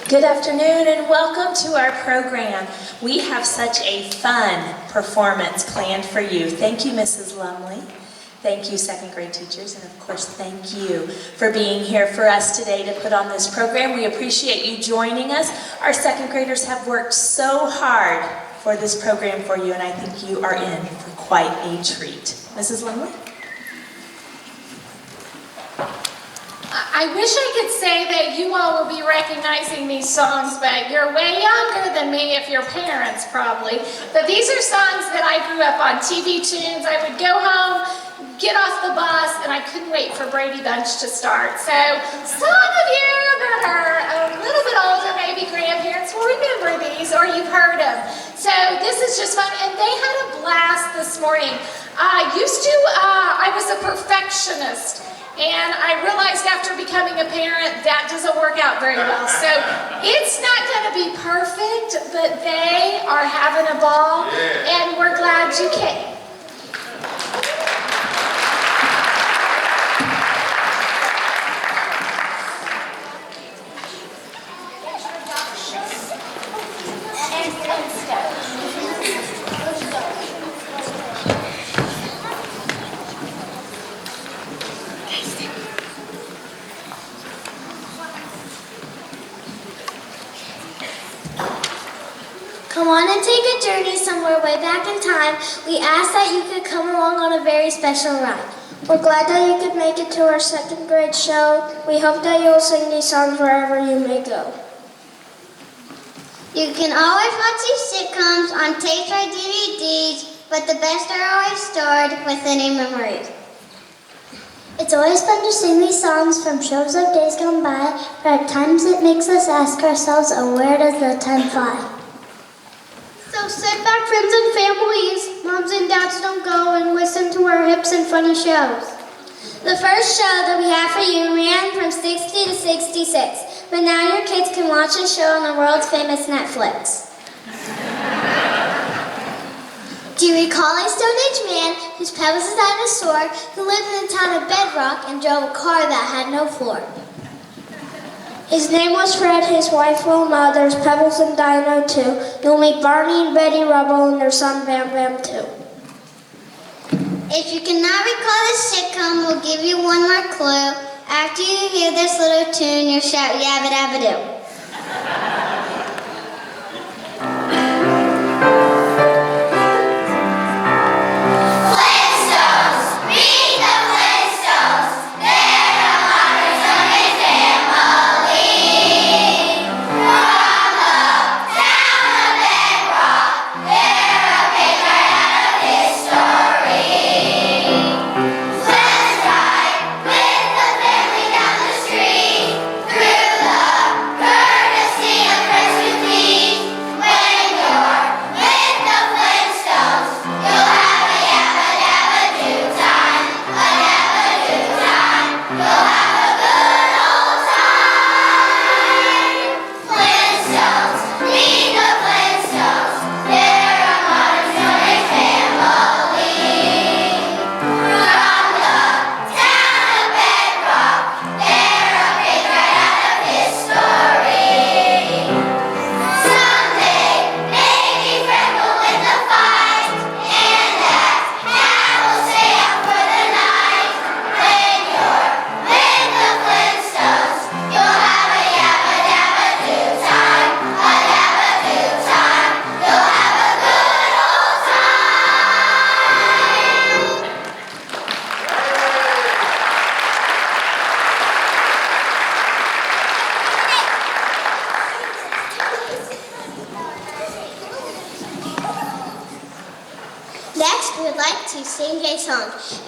Good afternoon and welcome to our program. We have such a fun performance planned for you. Thank you, Mrs. Lumley. Thank you, second grade teachers, and of course, thank you for being here for us today to put on this program. We appreciate you joining us. Our second graders have worked so hard for this program for you, and I think you are in for quite a treat. Mrs. Lumley? I wish I could say that you all will be recognizing these songs, but you're way younger than me, if you're parents probably. But these are songs that I grew up on TV tunes. I would go home, get off the bus, and I couldn't wait for Brady Bunch to start. So some of you that are a little bit older, maybe grandparents, will remember these, or you've heard them. So this is just fun, and they had a blast this morning. I was a perfectionist. And I realized after becoming a parent, that doesn't work out very well. So it's not going to be perfect, but they are having a ball, and we're glad you came. Come on and take a journey somewhere way back in time. We ask that you could come along on a very special ride. We're glad that you could make it to our second grade show. We hope that you'll sing these songs wherever you may go. You can always watch these sitcoms on tapes or DVDs, but the best are always stored within a memory. It's always fun to sing these songs from shows of days gone by, but at times it makes us ask ourselves, oh, where does the time fly? So sit back, friends and families. Moms and dads, don't go and listen to our hips and funny shows. The first show that we have for you ran from 60 to 66, but now your kids can watch a show on the world's famous Netflix. Do you recall a Stone Age man whose pet was a dinosaur who lived in the town of Bedrock and drove a car that had no floor? His name was Fred, his wife Wilma, there's Pebbles and Dino too. You'll meet Barney and Betty Rubble and their son Bam Bam too. If you cannot recall this sitcom, we'll give you one more clue. After you hear this little tune, you'll shout yabba dabba doo.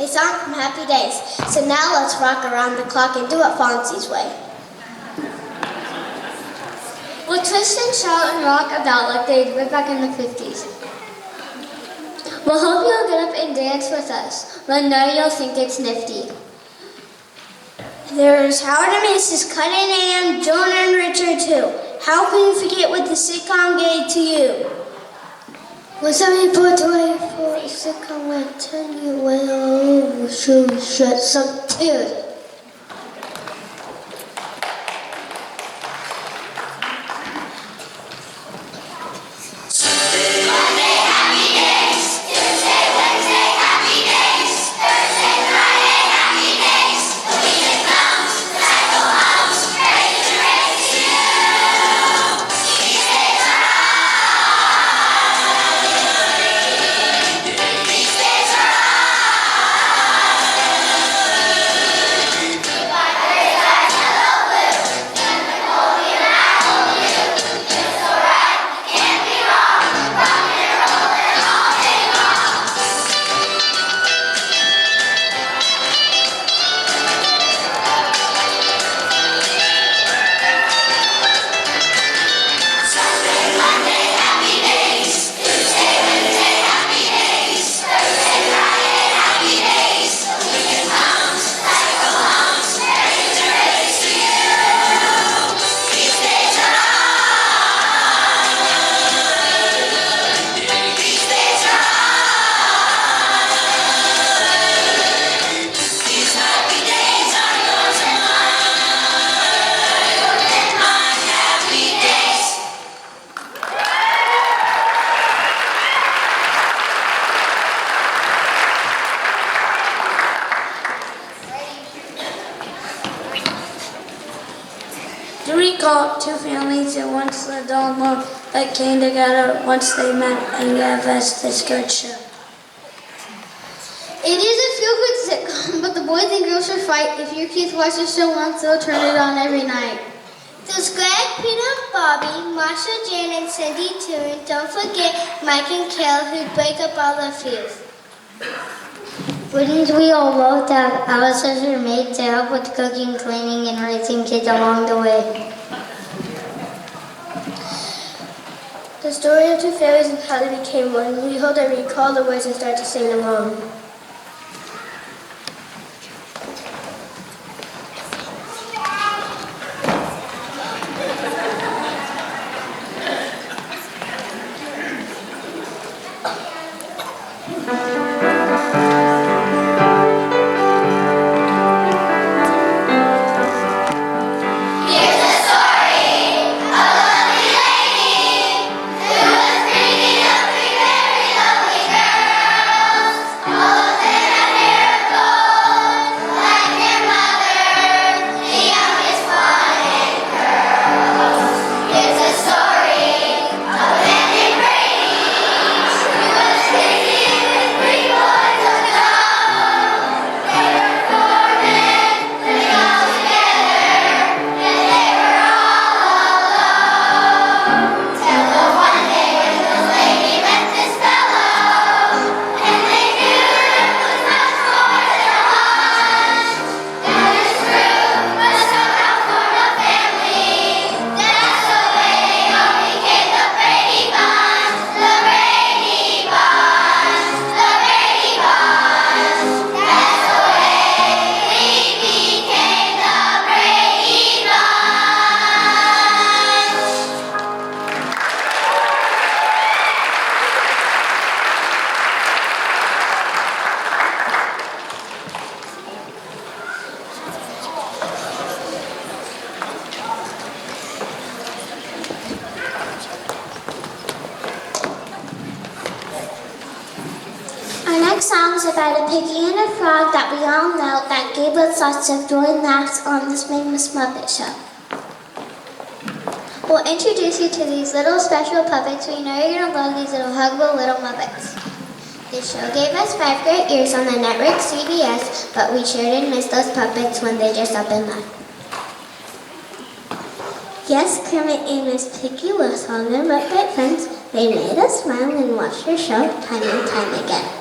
A song from Happy Days. So now let's rock around the clock and do it Fonzie's way. We'll twist and shout and rock about like they did back in the 50s. We'll hope you'll get up and dance with us, but no, you'll think it's nifty. There's Howard and Mrs. Cut and Ann, Jonah and Richard too. How can you forget what the sitcom gave to you? When somebody put away for a sitcom went 10 years well, should shed some tears. about two families that once lived all alone but came together once they met and gave us this good show. It is a feel-good sitcom, but the boys and girls should fight. If your kids watch the show once, they'll turn it on every night. There's Greg, Peter, Bobby, Marsha, Jan, and Cindy too. And don't forget Mike and Kel, who break up all the fuse. Wouldn't we all love to have Alice as her maid to help with cooking, cleaning, and raising kids along the way? The story of two fairies and how they became one. We hope that we recall the words and start to sing along. Songs about a piggy and a frog that we all know that gave us lots of joy and laughs on this famous Muppet Show. We'll introduce you to these little special puppets. We know you're going to love these little huggable little Muppets. This show gave us 5 great years on the network CBS, but we sure did miss those puppets when they just up and left. Yes, Kermit and Miss Piggy with all their Muppet friends, they made us smile and watch their show time and time again.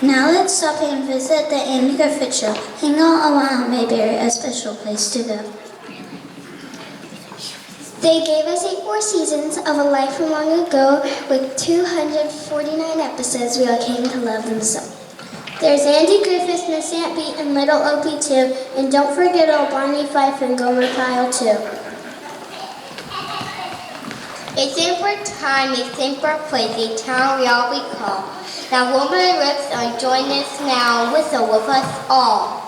Now let's stop and visit the Andy Griffith Show. Hang out around Mayberry, a special place to go. They gave us 84 seasons of a life from long ago with 249 episodes we all came to love them so. There's Andy Griffith, Miss Aunt Beat, and Little Opie too. And don't forget old Bonnie Fife and Gomer Pyle too. They sing for time, they sing for place, they tell we all we call. Now hold my lips and join us now, whistle with us all.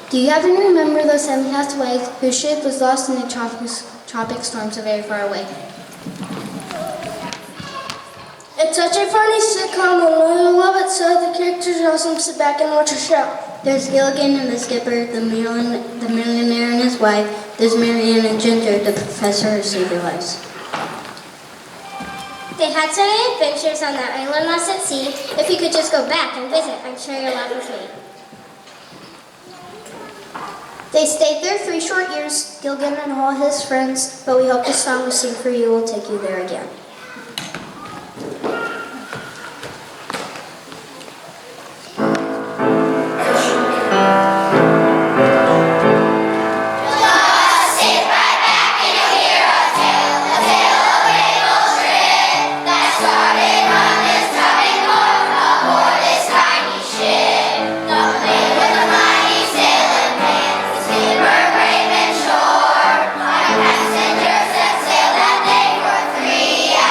Do you happen to remember those Semipathways whose ship was lost in the tropic storm so very far away? It's such a funny sitcom and I love it so the characters are awesome. Sit back and watch the show. There's Gilligan and the skipper, the millionaire and his wife. There's Marianne and Ginger, the professor who saved their lives. They had so many adventures on that island lost at sea. If you could just go back and visit, I'm sure you'll laugh with me. They stayed there 3 short years, Gilligan and all his friends, but we hope the song we sing for you will take you there again. Passengers that sailed that day for 3 hours.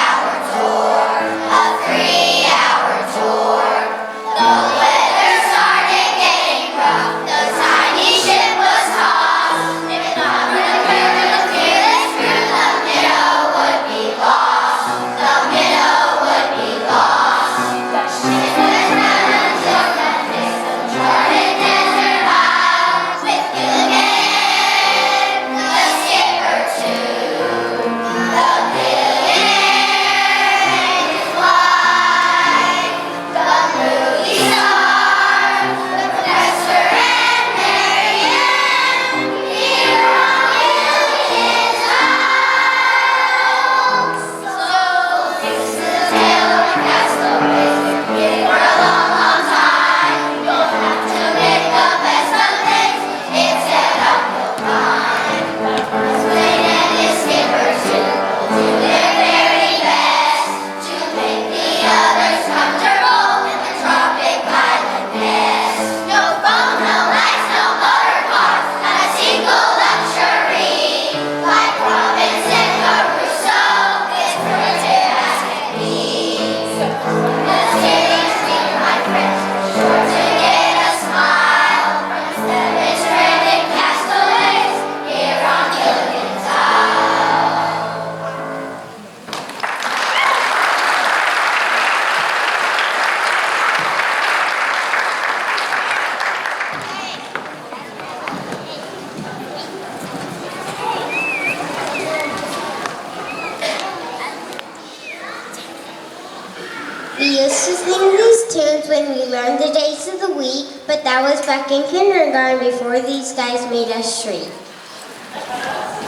We used to sing these tunes when we learned the days of the week, but that was back in kindergarten before these guys made us shriek.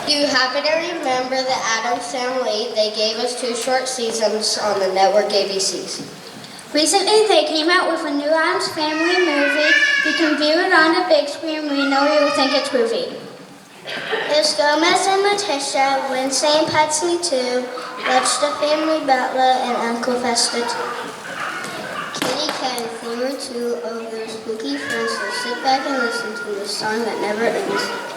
Do you happen to remember the Addams Family? They gave us 2 short seasons on the network ABCs. Recently, they came out with a new Addams Family movie. You can view it on the big screen. We know you'll think it's groovy. There's Gomez and Letitia, Wednesday and Patsy too, Let's the Family Butler, and Uncle Festa too. Kitty Cat, a theme or two of their spooky friends, so sit back and listen to this song that never ends.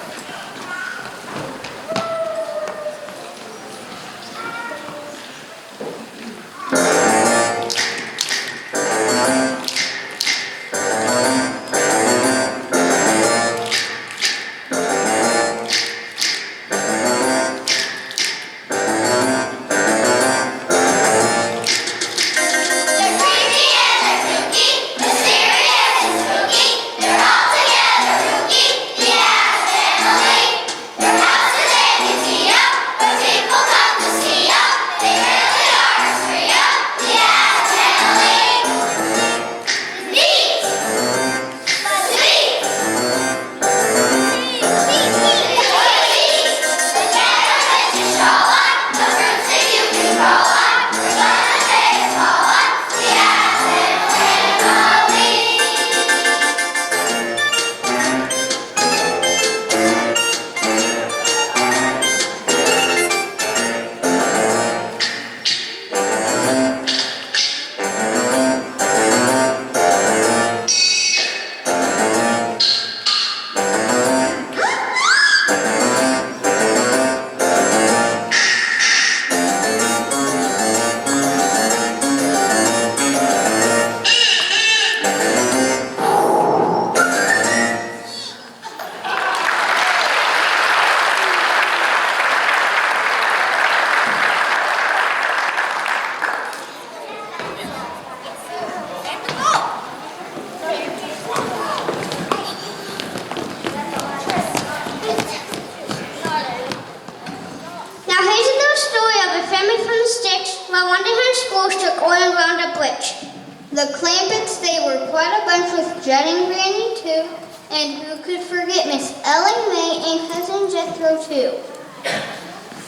The Clampets, they were quite a bunch with Judd and Granny too, and who could forget Miss Ellen May and Cousin Jethro too.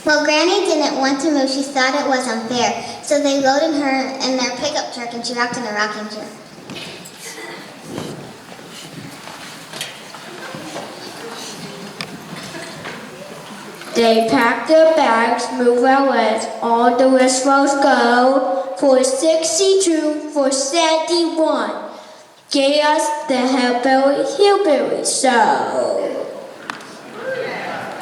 Well, Granny didn't want to move. She thought it was unfair. So they loaded her in their pickup truck and she rocked in a rocking chair. They packed their bags, moved out west, all the West Roads go. For 62, for 71, gave us the hillbilly show.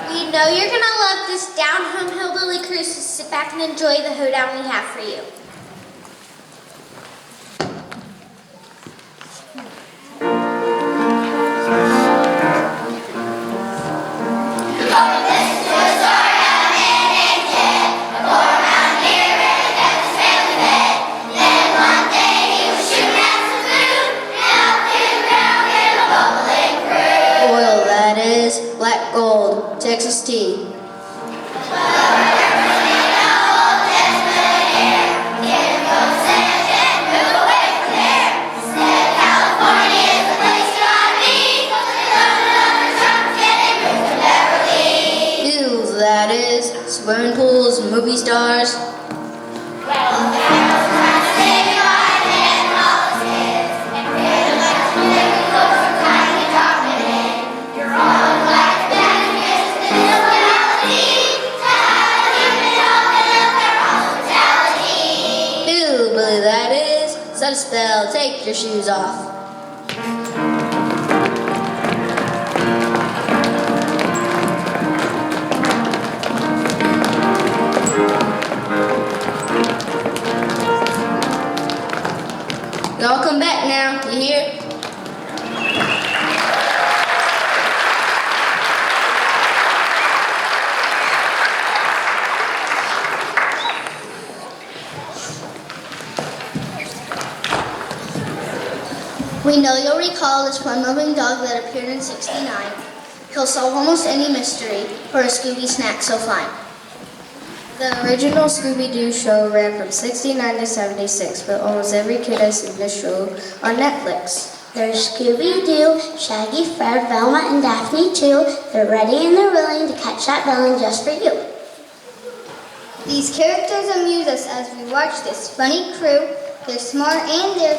We know you're going to love this down-home hillbilly cruise, so sit back and enjoy the hoedown we have for you. Black gold, Texas tea. Ew, that is swimming pools, movie stars. Set a spell, take your shoes off. Y'all come back now, you hear? We know you'll recall this fun-loving dog that appeared in '69. He'll solve almost any mystery for a Scooby snack so fine. The original Scooby Doo show ran from 69 to 76, but almost every kid has seen this show on Netflix. There's Scooby Doo, Shaggy, Fred, Velma, and Daphne too. They're ready and they're willing to catch that villain just for you. These characters amuse us as we watch this funny crew. They're smart and they're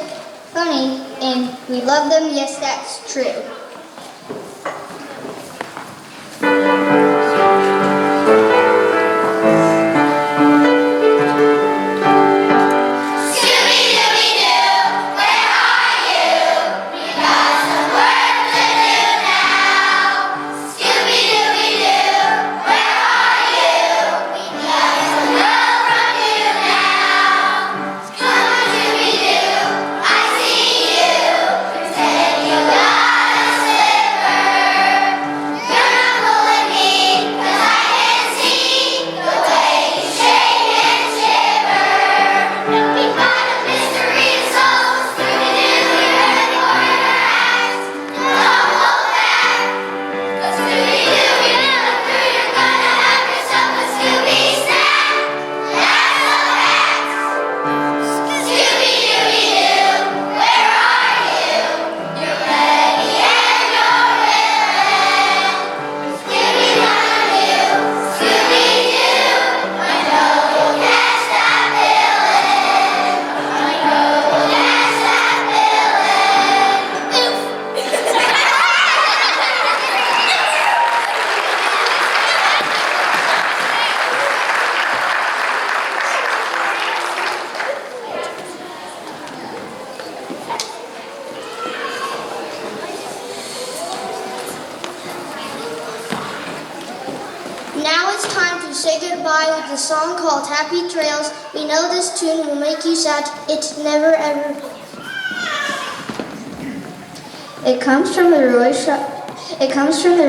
funny, and we love them. Yes, that's true. Now it's time to say goodbye with a song called Happy Trails. We know this tune will make you sad. It's never ever. It comes from the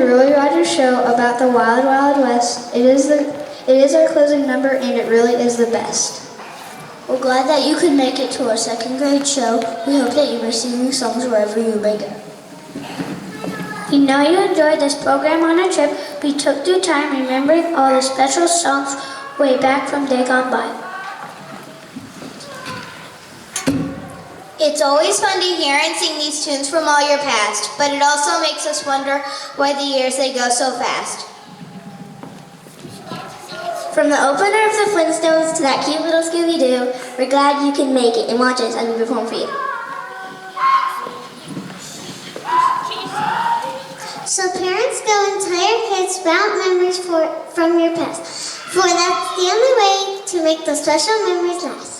Roy Rogers Show about the Wild Wild West. It is our closing number, and it really is the best. We're glad that you could make it to our second grade show. We hope that you are singing songs wherever you may go. We know you enjoyed this program on a trip. We took the time remembering all the special songs way back from day gone by. It's always fun to hear and sing these tunes from all your past, but it also makes us wonder why the years they go so fast. From the opener of the Flintstones to that cute little Scooby Doo, we're glad you can make it and watch us as we perform for you. So parents, go and tell your kids about memories from your past, for that's the only way to make those special memories last.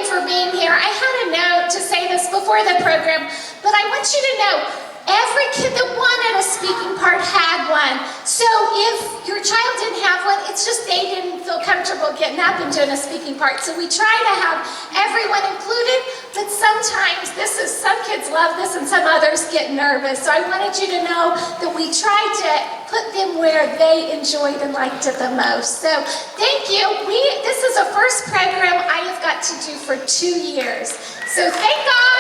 For being here. I had a note to say this before the program, but I want you to know every kid that wanted a speaking part had one. So if your child didn't have one, it's just they didn't feel comfortable getting up and doing a speaking part. So we try to have everyone included, but sometimes some kids love this and some others get nervous. So I wanted you to know that we try to put them where they enjoyed and liked it the most. So thank you. This is a first program I have got to do for 2 years. So thank God.